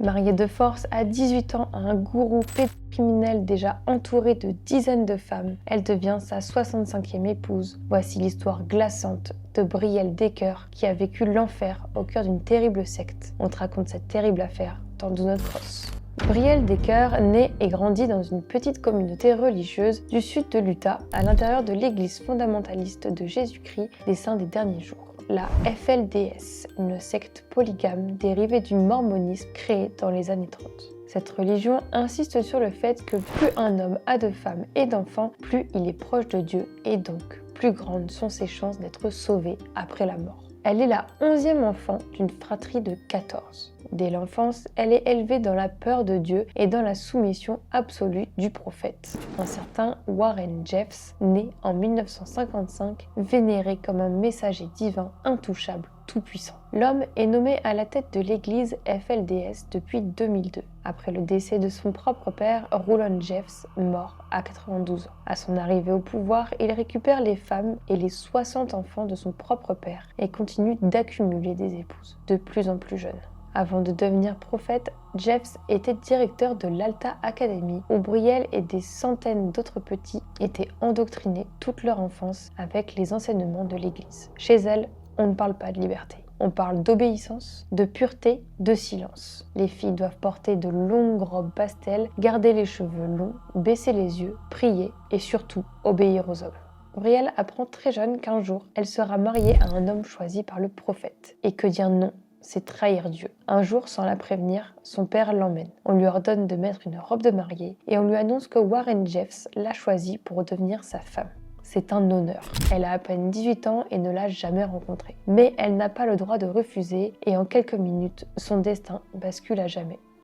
Mariée de force à 18 ans à un gourou pédocriminel déjà entouré de dizaines de femmes, elle devient sa 65e épouse. Voici l'histoire glaçante de Brielle Decker qui a vécu l'enfer au cœur d'une terrible secte. On te raconte cette terrible affaire dans Do Not Cross. Brielle Decker naît et grandit dans une petite communauté religieuse du sud de l'Utah, à l'intérieur de l'église fondamentaliste de Jésus-Christ des Saints des Derniers Jours, la FLDS, une secte polygame dérivée du mormonisme créé dans les années 30. Cette religion insiste sur le fait que plus un homme a de femmes et d'enfants, plus il est proche de Dieu et donc plus grandes sont ses chances d'être sauvé après la mort. Elle est la 11e enfant d'une fratrie de 14. Dès l'enfance, elle est élevée dans la peur de Dieu et dans la soumission absolue du prophète. Un certain Warren Jeffs, né en 1955, vénéré comme un messager divin intouchable, tout-puissant. L'homme est nommé à la tête de l'église FLDS depuis 2002, après le décès de son propre père, Roland Jeffs, mort à 92 ans. À son arrivée au pouvoir, il récupère les femmes et les 60 enfants de son propre père et continue d'accumuler des épouses, de plus en plus jeunes. Avant de devenir prophète, Jeffs était directeur de l'Alta Academy, où Brielle et des centaines d'autres petits étaient endoctrinés toute leur enfance avec les enseignements de l'Église. Chez elle, on ne parle pas de liberté. On parle d'obéissance, de pureté, de silence. Les filles doivent porter de longues robes pastel, garder les cheveux longs, baisser les yeux, prier et surtout obéir aux hommes. Brielle apprend très jeune qu'un jour, elle sera mariée à un homme choisi par le prophète et que dire non, c'est trahir Dieu. Un jour, sans la prévenir, son père l'emmène. On lui ordonne de mettre une robe de mariée et on lui annonce que Warren Jeffs l'a choisie pour devenir sa femme. C'est un honneur. Elle a à peine 18 ans et ne l'a jamais rencontré. Mais elle n'a pas le droit de refuser et en quelques minutes, son destin bascule à jamais.